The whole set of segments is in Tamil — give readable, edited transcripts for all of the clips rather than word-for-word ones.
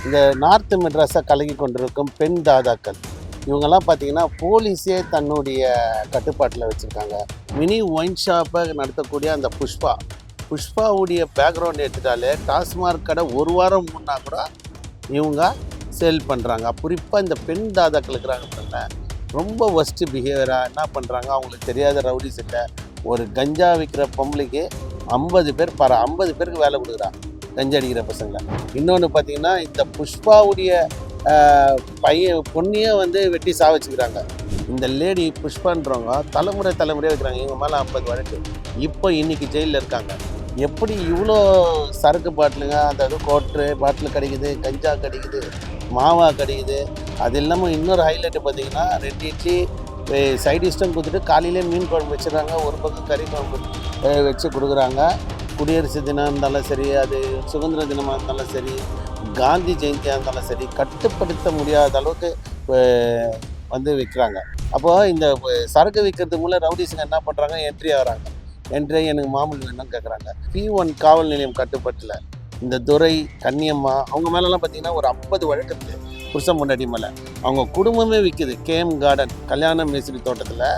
இந்த நார்த் மெட்ராஸை கலக்கி கொண்டிருக்கும் பெண் தாதாக்கள் இவங்கெல்லாம் பார்த்தீங்கன்னா போலீஸே தன்னுடைய கட்டுப்பாட்டில் வச்சுருக்காங்க. மினி ஒயின் ஷாப்பை நடத்தக்கூடிய அந்த புஷ்பாவுடைய பேக்ரவுண்ட் எடுத்துட்டாலே டாஸ்மார்க் கடை ஒரு வாரம் முன்னா கூட இவங்க சேல் பண்ணுறாங்க. குறிப்பாக இந்த பெண் தாதாக்கள் இருக்கிறாங்க பாருங்க, ரொம்ப ஒஸ்ட்டு பிஹேவியராக என்ன பண்ணுறாங்க, அவங்களுக்கு தெரியாத ரவுடிஸ் இல்லை. ஒரு கஞ்சா விற்கிற பொம்பளைக்கு 50 பேர் 50 பேருக்கு வேலை கொடுக்குறாங்க கஞ்சா அடிக்கிற பசங்களை. இன்னொன்று பார்த்தீங்கன்னா இந்த புஷ்பாவுடைய பொண்ணையே வந்து வெட்டி சாவச்சுக்கிறாங்க. இந்த லேடி புஷ்பான்றவங்க தலைமுறையாக வைக்கிறாங்க. இவங்க மேலே 50 வழக்கு. இப்போ இன்றைக்கி ஜெயிலில் இருக்காங்க. எப்படி இவ்வளோ சரக்கு பாட்டிலுங்க, அதாவது கோட்ரு பாட்டில் கிடைக்குது, கஞ்சா கிடைக்குது, மாவா கிடைக்குது. அது இல்லாமல் இன்னொரு ஹைலைட்டு பார்த்தீங்கன்னா 2 இட்லி சைட் டிஷ்டும் கொடுத்துட்டு காலையிலே மீன் குழம்பு வச்சுருக்காங்க, ஒரு பக்கம் கறி குழம்பு வச்சு கொடுக்குறாங்க. குடியரசு தினம் இருந்தாலும் சரி, அது சுதந்திர தினமாக இருந்தாலும் சரி, காந்தி ஜெயந்தியாக இருந்தாலும் சரி, கட்டுப்படுத்த முடியாத அளவுக்கு வந்து விற்கிறாங்க. அப்போது இந்த சரக்கு விற்கிறது மூலம் ரவுடிஸுங்க என்ன பண்ணுறாங்க, என்ட்ரி ஆகிறாங்க. என்ட்ரி எனக்கு மாமூல் வேணும்னு கேட்குறாங்க. P1 காவல் நிலையம் கட்டுப்பட்டில் இந்த துரை, கன்னியம்மா அவங்க மேலெலாம் பார்த்திங்கன்னா ஒரு 50 வழக்கு இருக்குது. புருஷன் முன்னாடி மேலே அவங்க குடும்பமே விற்குது. KM கார்டன் கல்யாண மேஸ்திரி தோட்டத்தில்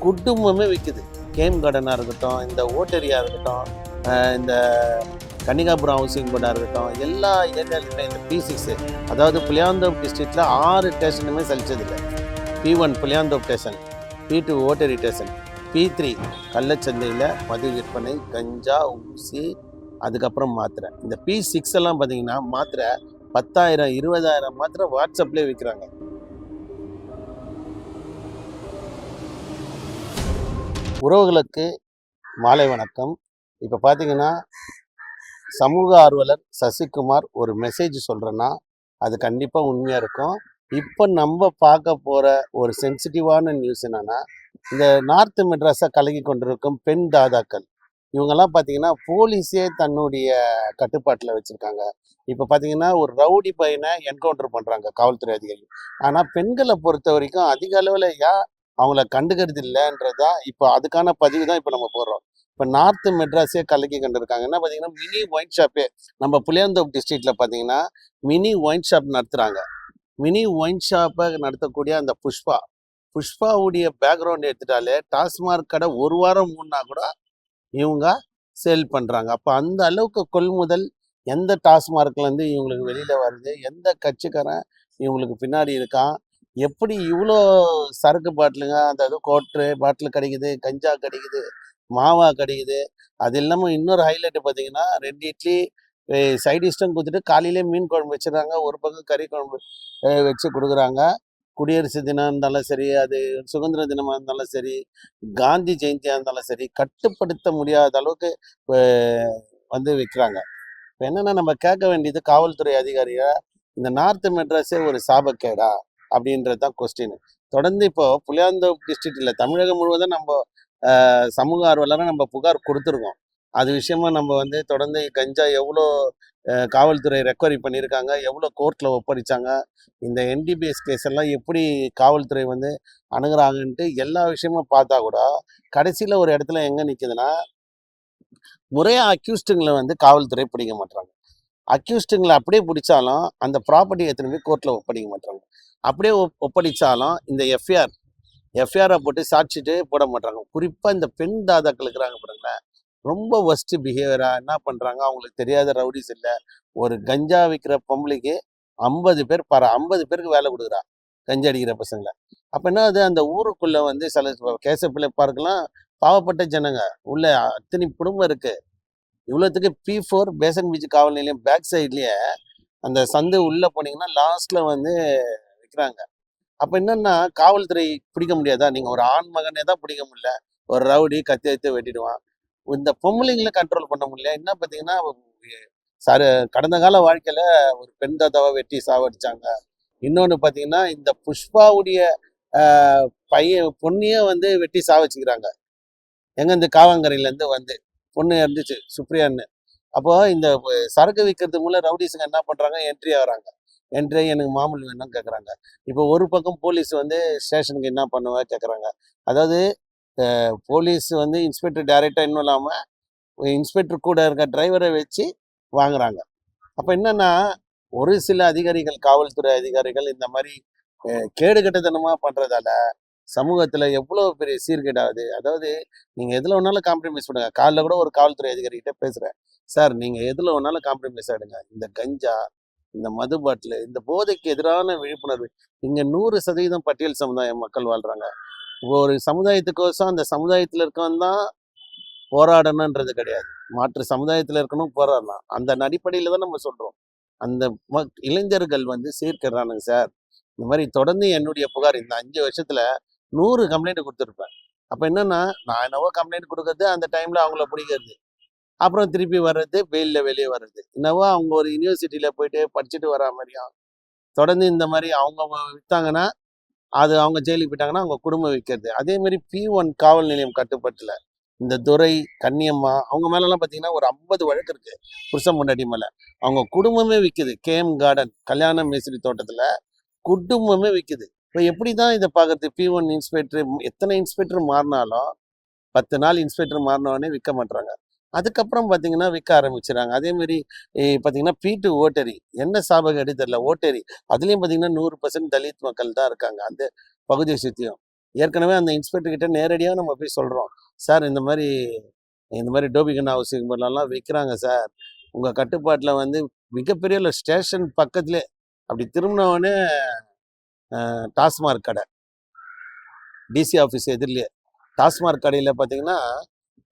குடும்பமே விற்குது. KM கார்டனாக இருக்கட்டும், இந்த ஓட்டரியாக இருக்கட்டும், இந்த கன்னிகாபுரம் ஹவுசிங் போர்டாக இருக்கட்டும், எல்லா ஏரியாலுமே இந்த P6 அதாவது புளியாந்தோப் டிஸ்ட்ரிக்டில் 6 ஸ்டேஷனுமே சலிச்சதில்லை. P1 Pulianthope station, P2 Otteri station, P3 கள்ளச்சந்தையில் மது விற்பனை, கஞ்சா, ஊசி, அதுக்கப்புறம் மாத்திரை. இந்த P6 எல்லாம் பார்த்தீங்கன்னா மாத்திரை 10,000 20,000 மாத்திரை வாட்ஸ்அப்லேயே விற்கிறாங்க. உறவுகளுக்கு மாலை வணக்கம். இப்போ பார்த்தீங்கன்னா சமூக ஆர்வலர் சசிகுமார் ஒரு மெசேஜ் சொல்கிறேன்னா அது கண்டிப்பாக உண்மையாக இருக்கும். இப்போ நம்ம பார்க்க போகிற ஒரு சென்சிட்டிவான நியூஸ் என்னென்னா, இந்த நார்த் மெட்ராஸை கலக்கி கொண்டிருக்கும் பெண் தாதாக்கள் இவங்கெல்லாம் பார்த்தீங்கன்னா போலீஸே தன்னுடைய கட்டுப்பாட்டில் வச்சுருக்காங்க. இப்போ பார்த்தீங்கன்னா ஒரு ரவுடி பையனை என்கவுண்டர் பண்ணுறாங்க காவல்துறை அதிகாரிகள். ஆனால் பெண்களை பொறுத்த வரைக்கும் அதிக அளவில் அவங்கள கண்டுக்கிறது இல்லைன்றதான் இப்போ அதுக்கான பதிவு தான் இப்போ நம்ம போடுறோம். இப்போ நார்த் மெட்ராஸே கலக்கி கண்டிருக்காங்க. என்ன பார்த்தீங்கன்னா மினி ஒயின் ஷாப்பே நம்ம புளியாந்தோப் டிஸ்ட்ரிக்டில் பார்த்தீங்கன்னா மினி ஒயின் ஷாப் நடத்துகிறாங்க. மினி ஒயின் ஷாப்பை நடத்தக்கூடிய அந்த புஷ்பாவுடைய பேக்ரவுண்ட் எடுத்துட்டாலே டாஸ்மார்க் கடை ஒரு வாரம் முன்னா கூட இவங்க சேல் பண்ணுறாங்க. அப்போ அந்த அளவுக்கு கொள்முதல் எந்த டாஸ்மார்க்லேருந்து இவங்களுக்கு வெளியில் வருது, எந்த கட்சிக்காரன் இவங்களுக்கு பின்னாடி இருக்கான், எப்படி இவ்வளோ சரக்கு பாட்டிலுங்க, அதாவது கோட்ரு பாட்டில் கிடைக்குது, கஞ்சா கிடைக்குது, மாவா கிடைக்குது. அது இல்லாமல் இன்னொரு ஹைலைட்டு பார்த்தீங்கன்னா 2 இட்லி சைட் டிஷ்டும் கொடுத்துட்டு காலையிலே மீன் குழம்பு வச்சுருக்காங்க, ஒரு பக்கம் கறி குழம்பு வச்சு கொடுக்குறாங்க. குடியரசு தினம் இருந்தாலும் சரி, அது சுதந்திர தினமாக இருந்தாலும் சரி, காந்தி ஜெயந்தியாக இருந்தாலும் சரி, கட்டுப்படுத்த முடியாத அளவுக்கு வந்து விற்கிறாங்க. இப்போ என்னென்னா நம்ம கேட்க வேண்டியது காவல்துறை அதிகாரியை, இந்த நார்த் மெட்ராஸே ஒரு சாபக்கேடா அப்படின்றது தான் கொஸ்டின். தொடர்ந்து இப்போ புளியாந்தோப் டிஸ்ட்ரிக்டில் தமிழகம் முழுவதும் நம்ம சமூக ஆர்வலராக நம்ம புகார் கொடுத்துருக்கோம். அது விஷயமா நம்ம வந்து தொடர்ந்து கஞ்சா எவ்வளோ காவல்துறை ரெக்கவரி பண்ணியிருக்காங்க, எவ்வளோ கோர்ட்டில் ஒப்படைச்சாங்க, இந்த NDPS கேஸ் எல்லாம் எப்படி காவல்துறை வந்து அணுகிறாங்கன்ட்டு எல்லா விஷயமும் பார்த்தா கூட கடைசியில் ஒரு இடத்துல எங்கே நிற்குதுன்னா, முறையாக அக்யூஸ்டுங்களை வந்து காவல்துறை பிடிக்க மாட்டாங்க. அக்யூஸ்டுங்களை அப்படியே பிடிச்சாலும் அந்த ப்ராப்பர்ட்டி எடுத்துன்னு போய் கோர்ட்டில் ஒப்படைக்க மாட்டாங்க. அப்படியே ஒப்படைச்சாலும் இந்த எஃப்ஐஆரை போட்டு சாட்சிட்டு போட மாட்டாங்க. குறிப்பாக இந்த பெண் தாதாக்கள் இருக்கிறாங்க பாருங்களேன், ரொம்ப ஒஸ்ட்டு பிஹேவியராக என்ன பண்ணுறாங்க, அவங்களுக்கு தெரியாத ரவுடிஸ் இல்லை. ஒரு கஞ்சா விற்கிற பொம்பளைக்கு 50 பேர் 50 பேருக்கு வேலை கொடுக்குறா கஞ்சா அடிக்கிற பசங்களை. அப்போ என்ன அது அந்த ஊருக்குள்ளே வந்து சில கேசப்பிள்ளை பார்க்கலாம் பாவப்பட்ட ஜனங்க உள்ள அத்தனை குடும்பம் இருக்குது. இவ்வளோத்துக்கு P4 பேசன் பீச் காவல் நிலையம் பேக் சைட்லேயே அந்த சந்து உள்ளே போனீங்கன்னா லாஸ்ட்டில் வந்து விற்கிறாங்க. அப்போ என்னென்னா காவல்துறை பிடிக்க முடியாதா? நீங்கள் ஒரு ஆண் மகனே தான் பிடிக்க முடியல, ஒரு ரவுடி கத்தி எடுத்து வெட்டிடுவான். இந்த பொம்பளைங்களை கண்ட்ரோல் பண்ண முடியல. என்ன பார்த்தீங்கன்னா கடந்த கால வாழ்க்கையில் ஒரு பெண் தாத்தாவை வெட்டி சாவடிச்சாங்க. இன்னொன்று பார்த்தீங்கன்னா இந்த புஷ்பாவுடைய பொண்ணையே வந்து வெட்டி சாவச்சிக்கிறாங்க. எங்கே இந்த காவாங்கரையிலேருந்து வந்து பொண்ணு இருந்துச்சு சுப்ரியான்னு. அப்போது இந்த சரக்கு விற்கிறது மூலம் ரவுடிஸுங்க என்ன பண்ணுறாங்க, என்ட்ரி ஆகிறாங்க. என்ட்ரி எனக்கு மாமூல் வேணும்னு கேட்குறாங்க. இப்போ ஒரு பக்கம் போலீஸ் வந்து ஸ்டேஷனுக்கு என்ன பண்ணுவா கேட்குறாங்க. அதாவது போலீஸ் வந்து இன்ஸ்பெக்டர் டைரெக்டாக இன்னும் இல்லாமல் இன்ஸ்பெக்டர் கூட இருக்க டிரைவரை வச்சு வாங்குறாங்க. அப்போ என்னென்னா ஒரு சில அதிகாரிகள், காவல்துறை அதிகாரிகள் இந்த மாதிரி கேடுகெட்டத்தனமா பண்றதால சமூகத்துல எவ்வளவு பெரிய சீர்கேடு ஆகுது. அதாவது நீங்க எதுல வேணாலும் காம்ப்ரமைஸ் பண்ணுங்க. காலைல கூட ஒரு காவல்துறை அதிகாரிகிட்ட பேசுறேன். சார் நீங்க எதுல வேணாலும் காம்ப்ரமைஸ் ஆயிடுங்க. இந்த கஞ்சா, இந்த மது பாட்டிலு, இந்த போதைக்கு எதிரான விழிப்புணர்வு. இங்க 100% பட்டியல் சமுதாய மக்கள் வாழ்றாங்க. ஒரு சமுதாயத்துக்கோசம் அந்த சமுதாயத்துல இருக்கவன் தான் போராடணுன்றது கிடையாது. மாற்று சமுதாயத்துல இருக்கணும் போராடலாம். அந்த அடிப்படையில தான் நம்ம சொல்றோம். அந்த இளைஞர்கள் வந்து சீர்கேடுறானுங்க சார். இந்த மாதிரி தொடர்ந்து என்னுடைய புகார் இந்த 5 வருஷத்துல 100 கம்ப்ளைண்ட் கொடுத்துருப்பேன். அப்ப என்னன்னா, நான் என்னவோ கம்ப்ளைண்ட் கொடுக்கறது, அந்த டைம்ல அவங்கள பிடிக்கிறது. அப்புறம் திருப்பி வர்றது, வெயில்ல வெளியே வர்றது. என்னவோ அவங்க ஒரு யுனிவர்சிட்டியில போயிட்டு படிச்சுட்டு வரா மாதிரியும், தொடர்ந்து இந்த மாதிரி அவங்க வித்தாங்கன்னா, அது அவங்க ஜெயிலுக்கு போயிட்டாங்கன்னா, அவங்க குடும்பம் விற்கிறது. அதே மாதிரி P1 காவல் நிலையம் கட்டுப்பாட்டுல இந்த துரை, கன்னியம்மா அவங்க மேலலாம் பார்த்தீங்கன்னா ஒரு 50 வழக்கு இருக்கு. புருஷன் பொண்டாட்டி மேல. அவங்க குடும்பமே விக்குது. KM கார்டன், கல்யாண மேஸ்திரி தோட்டத்துல குடும்பமே விக்குது. இப்ப எப்படிதான் இதை பார்க்கறது? P1 இன்ஸ்பெக்டர் எத்தனை இன்ஸ்பெக்டர் மாறினாலும் 10 நாள் இன்ஸ்பெக்டர் மாறினவனே விற்க மாட்டாங்க. அதுக்கப்புறம் பார்த்தீங்கன்னா விற்க ஆரம்பிச்சுறாங்க. அதே மாதிரி பார்த்தீங்கன்னா P2 ஓட்டரி என்ன சாபகேடு தெரியல ஓட்டரி. அதுலேயும் பார்த்தீங்கன்னா 100% தலித் மக்கள் தான் இருக்காங்க அந்த பகுதியை சுற்றியும். ஏற்கனவே அந்த இன்ஸ்பெக்டர் கிட்ட நேரடியாக நம்ம போய் சொல்கிறோம், சார் இந்த மாதிரி டோபிகன் ஹவுசிங் போர்ட்லலாம் விற்கிறாங்க சார். உங்கள் கட்டுப்பாட்டில் வந்து மிகப்பெரிய ஸ்டேஷன் பக்கத்துலேயே அப்படி திரும்பினவொடனே டாஸ்மார்க் கடை, டிசி ஆஃபீஸ் எதிரிலேயே டாஸ்மார்க் கடையில் பார்த்தீங்கன்னா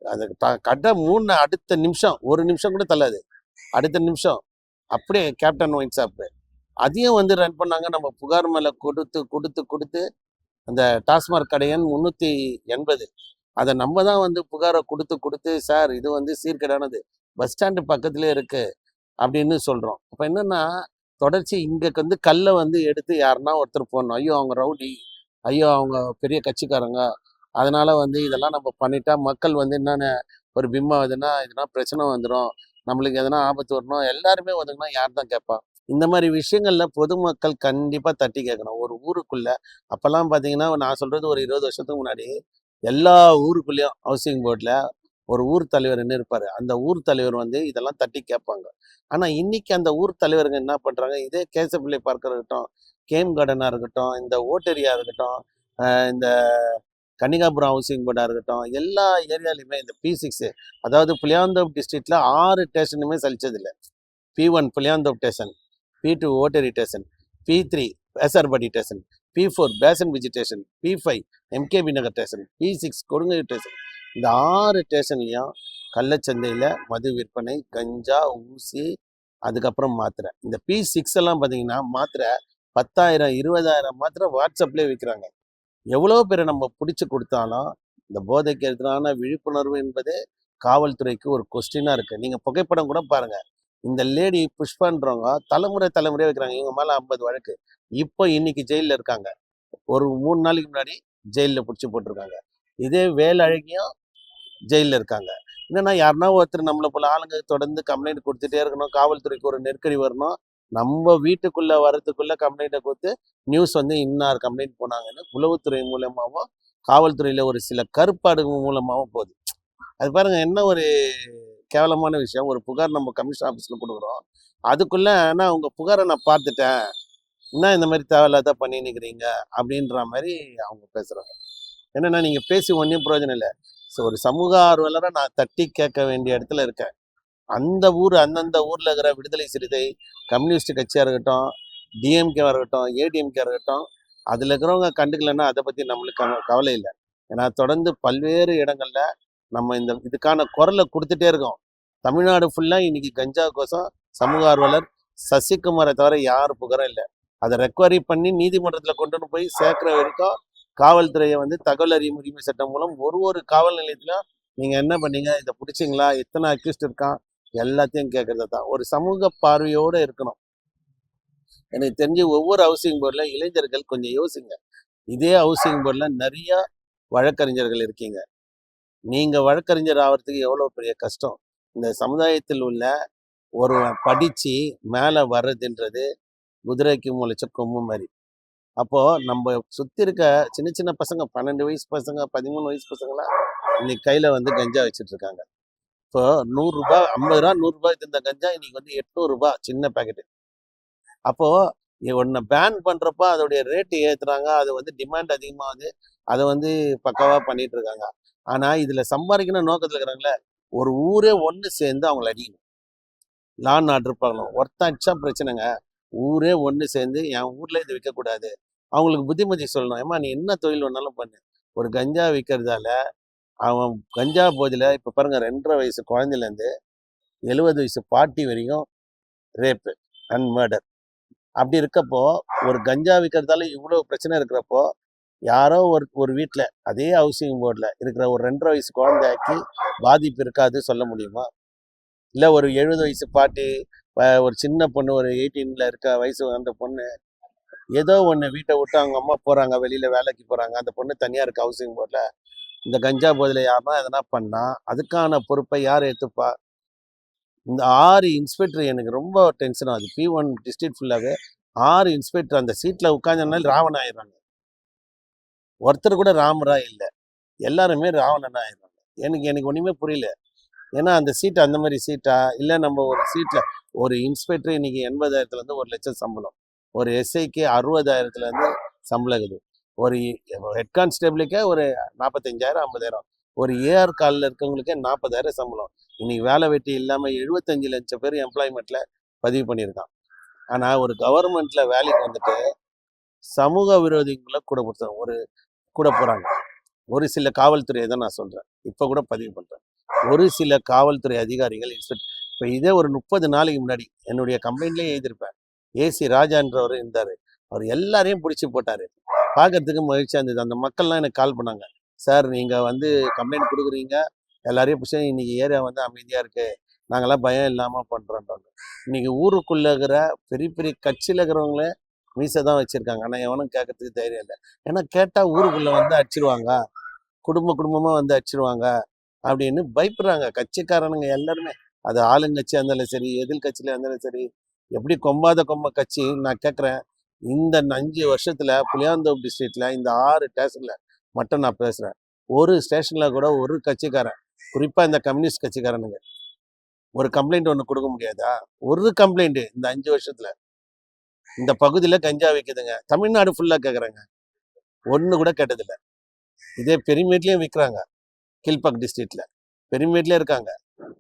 அது கடை மூணு அடுத்த நிமிஷம், ஒரு நிமிஷம் கூட தள்ளாது, அடுத்த நிமிஷம் அப்படியே கேப்டன் ஒயின் ஷாப்பு அதையும் வந்து ரன் பண்ணாங்க. நம்ம புகார் மேலே கொடுத்து கொடுத்து கொடுத்து அந்த டாஸ்மார்க் கடையன் 380 அதை நம்ம தான் வந்து புகாரை கொடுத்து கொடுத்து, சார் இது வந்து சீர்கேடானது, பஸ் ஸ்டாண்டு பக்கத்துலேயே இருக்கு அப்படின்னு சொல்கிறோம். அப்போ என்னன்னா தொடர்ச்சி இங்கே வந்து கல்லை வந்து எடுத்து யாருன்னா ஒருத்தர் போடணும், ஐயோ அவங்க ரவுடி, ஐயோ அவங்க பெரிய கட்சிக்காரங்க, அதனால வந்து இதெல்லாம் நம்ம பண்ணிட்டா மக்கள் வந்து என்னென்ன ஒரு பிம்பம் எதுனா இதனா பிரச்சனை வந்துடும், நம்மளுக்கு எதனா ஆபத்து வரணும், எல்லாருமே வந்துங்கன்னா யார் தான் கேட்பா? இந்த மாதிரி விஷயங்கள்ல பொதுமக்கள் கண்டிப்பா தட்டி கேட்கணும். ஒரு ஊருக்குள்ள அப்பெல்லாம் பாத்தீங்கன்னா நான் சொல்றது ஒரு 20 வருஷத்துக்கு முன்னாடி எல்லா ஊருக்குள்ளேயும் ஹவுசிங் போர்ட்ல ஒரு ஊர் தலைவர் என்ன இருப்பாரு. அந்த ஊர் தலைவர் வந்து இதெல்லாம் தட்டி கேட்பாங்க. ஆனா இன்னைக்கு அந்த ஊர் தலைவருங்க என்ன பண்றாங்க, இதே கேசப்பிள்ளை பார்க்கா இருக்கட்டும், கேம் கார்டனா இருக்கட்டும், இந்த ஓட்டரியா இருக்கட்டும், இந்த கன்னிகாபுரம் ஹவுசிங் போர்டா இருக்கட்டும், எல்லா ஏரியாலையுமே இந்த P6 அதாவது புளியாந்தோப் டிஸ்ட்ரிக்ட்ல 6 ஸ்டேஷனுமே சலிச்சதில்லை. P1 Pulianthope station, P2 Otteri station, P3 Vyasarpadi station, P4 Basin Bridge station, P5 MKB Nagar station, P6 Kodungai station. இந்த 6 ஸ்டேஷன்லையும் கள்ளச்சந்தையில் மது விற்பனை, கஞ்சா, ஊசி, அதுக்கப்புறம் மாத்திரை. இந்த P6 எல்லாம் பார்த்தீங்கன்னா மாத்திரை 10,000 20,000 மாத்திரை வாட்ஸ்அப்லேயே விற்கிறாங்க. எவ்வளோ பேரை நம்ம பிடிச்சி கொடுத்தாலும் இந்த போதைக்கு எதிரான விழிப்புணர்வு என்பது காவல்துறைக்கு ஒரு கொஸ்டினாக இருக்குது. நீங்கள் புகைப்படம் கூட பாருங்கள், இந்த லேடி புஷ்பன்றவங்க தலைமுறையாக வைக்கிறாங்க. இவங்க மேலே 50 வழக்கு. இப்போ இன்னைக்கு ஜெயிலில் இருக்காங்க. ஒரு 3 நாளைக்கு முன்னாடி ஜெயிலில் பிடிச்சி போட்டிருக்காங்க. இதே வேலழகியும் ஜெயிலில் இருக்காங்க. என்னன்னா யாருன்னா ஒருத்தர் நம்மளை போல ஆளுங்க தொடர்ந்து கம்ப்ளைண்ட் கொடுத்துட்டே இருக்கணும், காவல்துறைக்கு ஒரு நெருக்கடி வரணும், நம்ம வீட்டுக்குள்ள வரதுக்குள்ள கம்ப்ளைண்ட்டை கொடுத்து நியூஸ் வந்து இன்னார் கம்ப்ளைண்ட் போனாங்கன்னு உளவுத்துறை மூலமாகவும் காவல்துறையில ஒரு சில கருப்பாடுகள் மூலமாகவும் போகுது. அது பாருங்க என்ன ஒரு கேவலமான விஷயம். ஒரு புகார் நம்ம கமிஷன் ஆஃபீஸில் கொடுக்குறோம், அதுக்குள்ள ஆனால் உங்கள் புகாரை நான் பார்த்துட்டேன், என்ன இந்த மாதிரி தேவையில்லாத பண்ணி நிற்கிறீங்க அப்படின்ற மாதிரி அவங்க பேசுகிறாங்க. என்னன்னா நீங்கள் பேசி ஒன்றும் பிரயோஜனம் இல்லை. ஸோ ஒரு சமூக ஆர்வலராக நான் தட்டி கேட்க வேண்டிய இடத்துல இருக்கேன். அந்தந்த ஊரில் இருக்கிற விடுதலை சிறுத்தை, கம்யூனிஸ்ட் கட்சியாக இருக்கட்டும், டிஎம்கேவாக இருக்கட்டும், ஏடிஎம்கே இருக்கட்டும், அதில் இருக்கிறவங்க கண்டுக்கலைன்னா அதை பற்றி நம்மளுக்கு கவலை இல்லை. ஏன்னா தொடர்ந்து பல்வேறு இடங்களில் நம்ம இந்த இதுக்கான குரலை கொடுத்துட்டே இருக்கோம். தமிழ்நாடு ஃபுல்லாக இன்னைக்கு கஞ்சாவுக்கோசம் சமூக ஆர்வலர் சசிகுமாரை தவிர யார் புகாரும் இல்லை. அதை ரெக்வரி பண்ணி நீதிமன்றத்தில் கொண்டு போய் சேர்க்குற வரைக்கும் காவல்துறையை வந்து தகவல் அறியும் உரிமை சட்டம் மூலம் ஒரு காவல் நிலையத்திலும் நீங்கள் என்ன பண்ணீங்க, இதை பிடிச்சிங்களா, எத்தனை அக்யூஸ்ட் இருக்கான், எல்லாத்தையும் கேட்கறது தான். ஒரு சமூக பார்வையோடு இருக்கணும். எனக்கு தெரிஞ்சு ஒவ்வொரு ஹவுசிங் போர்டில் இளைஞர்கள் கொஞ்சம் யோசிங்க. இதே ஹவுசிங் போர்டில் நிறைய வழக்கறிஞர்கள் இருக்கீங்க. நீங்கள் வழக்கறிஞர் ஆகிறதுக்கு எவ்வளோ பெரிய கஷ்டம். இந்த சமுதாயத்தில் உள்ள ஒரு படித்து மேலே வர்றதுன்றது குதிரைக்கு முளைச்ச கொம்பு மாதிரி. அப்போது நம்ம சுற்றி இருக்க சின்ன சின்ன பசங்க 12 வயசு பசங்க 13 வயசு பசங்களாம் இன்னைக்கு கையில் வந்து கஞ்சா வச்சுட்டு இருக்காங்க. இப்போ 100 ரூபாய் 50 ரூபா 100 ரூபாய்க்கு இருந்த கஞ்சா இன்னைக்கு வந்து 800 ரூபாய் சின்ன பேக்கெட்டு. அப்போது ஒன்றை பேன் பண்ணுறப்போ அதோடைய ரேட்டு ஏற்றுறாங்க, அது வந்து டிமாண்ட் அதிகமாகுது, அதை வந்து பக்காவாக பண்ணிட்டு இருக்காங்க. ஆனால் இதில் சம்பாதிக்கணும் நோக்கத்தில் இருக்கிறாங்களே, ஒரு ஊரே ஒன்று சேர்ந்து அவங்கள அடிக்கணும். லான் ஆர்டர் பார்க்கலாம், ஒருத்தன் அடிச்சா பிரச்சனைங்க. ஊரே ஒன்று சேர்ந்து என் ஊரில் இது விற்கக்கூடாது. அவங்களுக்கு புத்திமதி சொல்லணும். ஏம்மா நீ என்ன தொழில் வேணாலும் பண்ணு, ஒரு கஞ்சா விற்கிறதால அவன் கஞ்சா போதில் இப்போ பாருங்கள் 2.5 வயசு குழந்தையிலேருந்து 70 வயசு பாட்டி வரைக்கும் ரேப்பு அண்ட் மர்டர். அப்படி இருக்கப்போ ஒரு கஞ்சா விற்கிறதால இவ்வளோ பிரச்சனை இருக்கிறப்போ யாரோ ஒரு வீட்டில் அதே ஹவுசிங் போர்டில் இருக்கிற ஒரு 2.5 வயசு குழந்தைக்கு பாதிப்பு இருக்காது சொல்ல முடியுமா? இல்லை ஒரு 70 வயசு பாட்டி, ஒரு சின்ன பொண்ணு, ஒரு 18 இருக்க வயசு அந்த பொண்ணு ஏதோ ஒன்று வீட்டை விட்டு அவங்க அம்மா போகிறாங்க, வெளியில் வேலைக்கு போகிறாங்க, அந்த பொண்ணு தனியாக இருக்க ஹவுசிங் போர்டில் இந்த கஞ்சா போதில் யாருன்னா எதனா பண்ணால் அதுக்கான பொறுப்பை யார் எடுத்துப்பா? இந்த 6 இன்ஸ்பெக்டர் எனக்கு ரொம்ப டென்ஷன் ஆகுது. P1 டிஸ்ட்ரிக்ட் ஃபுல்லாகவே 6 இன்ஸ்பெக்டர் அந்த சீட்டில் உட்காந்தனால ராவணன் ஆயிடுறாங்க. ஒருத்தர் கூட ராமரா இல்லை, எல்லாருமே ராவணன் ஆயிடுறாங்க. எனக்கு ஒன்றுமே புரியல. ஏன்னா அந்த சீட்டு அந்த மாதிரி சீட்டா, இல்லை நம்ம ஒரு சீட்டில் ஒரு இன்ஸ்பெக்டர் இன்னைக்கு 80,000-லேருந்து 1,00,000 சம்பளம், ஒரு எஸ்ஐக்கு 60,000-லேருந்து சம்பளம் இருக்குது, ஒரு ஹெட் கான்ஸ்டபிளுக்கே ஒரு 45,000 50,000, ஒரு ஏஆர் காலில் இருக்கவங்களுக்கே 40,000 சம்பளம். இன்னைக்கு வேலை வெட்டி இல்லாமல் 75 லட்சம் பேர் எம்ப்ளாய்மெண்ட்டில் பதிவு பண்ணியிருக்கான். ஆனால் ஒரு கவர்மெண்ட்டில் வேலைக்கு வந்துட்டு சமூக விரோதிகளை கூட போகிறாங்க. ஒரு சில காவல்துறையை தான் நான் சொல்கிறேன், இப்போ கூட பதிவு பண்ணுறேன். ஒரு சில காவல்துறை அதிகாரிகள் இப்போ இதே ஒரு 30 நாளைக்கு முன்னாடி என்னுடைய கம்ப்ளைண்ட்லேயே எழுதியிருப்பேன். ஏசி ராஜான்றவர் இருந்தார், அவர் எல்லாரையும் பிடிச்சி போட்டார். பார்க்கறதுக்கு மகிழ்ச்சியாக இருந்தது. அந்த மக்கள்லாம் எனக்கு கால் பண்ணாங்க, சார் நீங்கள் வந்து கம்ப்ளைண்ட் கொடுக்குறீங்க, எல்லாரையும் பிடிச்சா இன்றைக்கி ஏரியா வந்து அமைதியாக இருக்குது, நாங்கள்லாம் பயம் இல்லாமல் பண்ணுறோன்றாங்க. இன்றைக்கி ஊருக்குள்ளே இருக்கிற பெரிய பெரிய கட்சியில் இருக்கிறவங்களே மீசை தான் வச்சுருக்காங்க, ஆனால் எவனும் கேட்கறதுக்கு தைரியம் இல்லை. ஏன்னா கேட்டால் ஊருக்குள்ளே வந்து அடிச்சிருவாங்க, குடும்பமாக வந்து அடிச்சிருவாங்க அப்படின்னு பயப்படுறாங்க கட்சிக்காரனுங்க எல்லாருமே. அது ஆளுங்கட்சியாக இருந்தாலும் சரி, எதிர்கட்சியில இருந்தாலும் சரி, எப்படி கொம்ப கட்சி. நான் கேட்குறேன், இந்த 5 வருஷத்தில் புளியாந்தோப்பு டிஸ்ட்ரிக்டில் இந்த 6 ஸ்டேஷனில் மட்டும் நான் பேசுகிறேன், ஒரு ஸ்டேஷனில் கூட ஒரு கட்சிக்காரன், குறிப்பாக இந்த கம்யூனிஸ்ட் கட்சிக்காரனுங்க ஒரு கம்ப்ளைண்ட் ஒன்று கொடுக்க முடியாதா? ஒரு கம்ப்ளைண்ட்டு இந்த 5 வருஷத்தில் இந்த பகுதியில் கஞ்சா விற்குதுங்க, தமிழ்நாடு ஃபுல்லாக கேட்குறாங்க, ஒன்று கூட கேட்டதில்லை. இதே பெருமேட்லேயும் விற்கிறாங்க, கீழ்பாக் டிஸ்ட்ரிக்டில் பெருமேட்லேயே இருக்காங்க.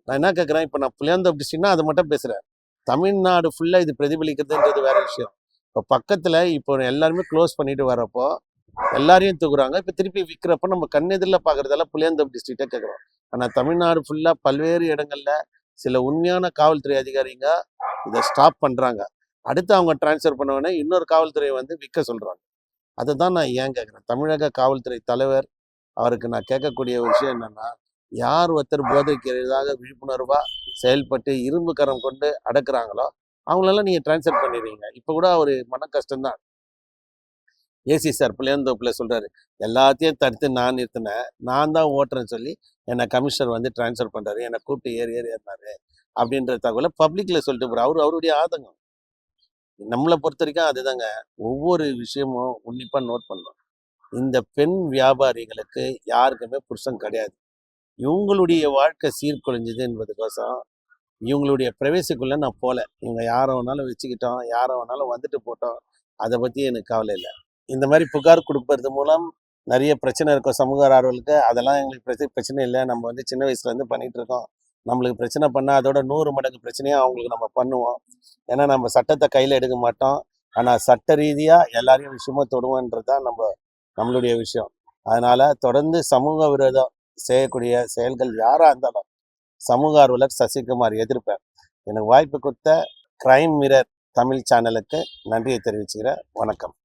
நான் என்ன கேட்குறேன், இப்போ நான் புளியாந்தோப்பு டிஸ்ட்ரிக்ட்னா அதை மட்டும் பேசுகிறேன், தமிழ்நாடு ஃபுல்லாக இது பிரதிபலிக்கிறதுன்றது வேற விஷயம். இப்போ பக்கத்தில் இப்போ எல்லாருமே க்ளோஸ் பண்ணிட்டு வரப்போ எல்லாரையும் தூக்குறாங்க. இப்போ திருப்பி விற்கிறப்ப நம்ம கண்ணெதிரில் பார்க்குறதால புளியாந்தோப்பு டிஸ்ட்ரிக்டை கேட்குறோம். ஆனால் தமிழ்நாடு ஃபுல்லாக பல்வேறு இடங்களில் சில உண்மையான காவல்துறை அதிகாரிங்க இதை ஸ்டாப் பண்ணுறாங்க. அடுத்து அவங்க டிரான்ஸ்ஃபர் பண்ணவொடனே இன்னொரு காவல்துறையை வந்து விற்க சொல்கிறாங்க. அதை தான் நான் ஏன் கேட்குறேன். தமிழக காவல்துறை தலைவர் அவருக்கு நான் கேட்கக்கூடிய ஒரு விஷயம் என்னென்னா, யார் ஒருத்தர் போதைக்கு எதிராக விழிப்புணர்வாக செயல்பட்டு இரும்பு கரம் கொண்டு அடக்குறாங்களோ அவங்களெல்லாம் நீங்கள் டிரான்ஸ்ஃபர் பண்ணிடுறீங்க. இப்போ கூட ஒரு மன கஷ்டம்தான். ஏசி சார் புளியாந்தோப்பில் சொல்கிறாரு, எல்லாத்தையும் தடுத்து நான் நிறுத்தினேன், நான் தான் ஓட்டுறேன்னு சொல்லி என்னை கமிஷனர் வந்து டிரான்ஸ்ஃபர் பண்ணுறாரு, என்னை கூப்பிட்டு ஏறினாரு அப்படின்ற தகவலை பப்ளிக்கில் சொல்லிட்டு போகிறார். அவருடைய ஆதங்கம். நம்மளை பொறுத்த வரைக்கும் அதுதாங்க, ஒவ்வொரு விஷயமும் உன்னிப்பாக நோட் பண்ணணும். இந்த பெண் வியாபாரிகளுக்கு யாருக்குமே புருஷன் கிடையாது. இவங்களுடைய வாழ்க்கை சீர்குலைஞ்சது என்பதுக்கோசம் இவங்களுடைய பிரவேசிக்குள்ளே நான் போகல. இவங்க யாரை வேணாலும் வச்சுக்கிட்டோம், யாரை வேணாலும் வந்துட்டு போட்டோம், அதை பற்றி எனக்கு கவலை இல்லை. இந்த மாதிரி புகார் கொடுப்பது மூலம் நிறைய பிரச்சனை இருக்கும் சமூக ஆர்வலுக்கு. அதெல்லாம் எங்களுக்கு பிரச்சனை இல்லை. நம்ம வந்து சின்ன வயசுலேருந்து பண்ணிகிட்டு இருக்கோம். நம்மளுக்கு பிரச்சனை பண்ணால் அதோட 100 மடங்கு பிரச்சனையாக அவங்களுக்கு நம்ம பண்ணுவோம். ஏன்னா நம்ம சட்டத்தை கையில் எடுக்க மாட்டோம். ஆனால் சட்ட ரீதியாக எல்லாரையும் விஷயமா தொடுவோன்றது தான் நம்மளுடைய விஷயம். அதனால் தொடர்ந்து சமூக விரோதம் செய்யக்கூடிய செயல்கள் யாராக இருந்தாலும் சமூக ஆர்வலர் சசிகுமார் எதிர்ப்பேன். எனக்கு வாய்ப்பு கொடுத்த கிரைம் மிரர் தமிழ் சேனலுக்கு நன்றியை தெரிவிச்சுக்கிறேன். வணக்கம்.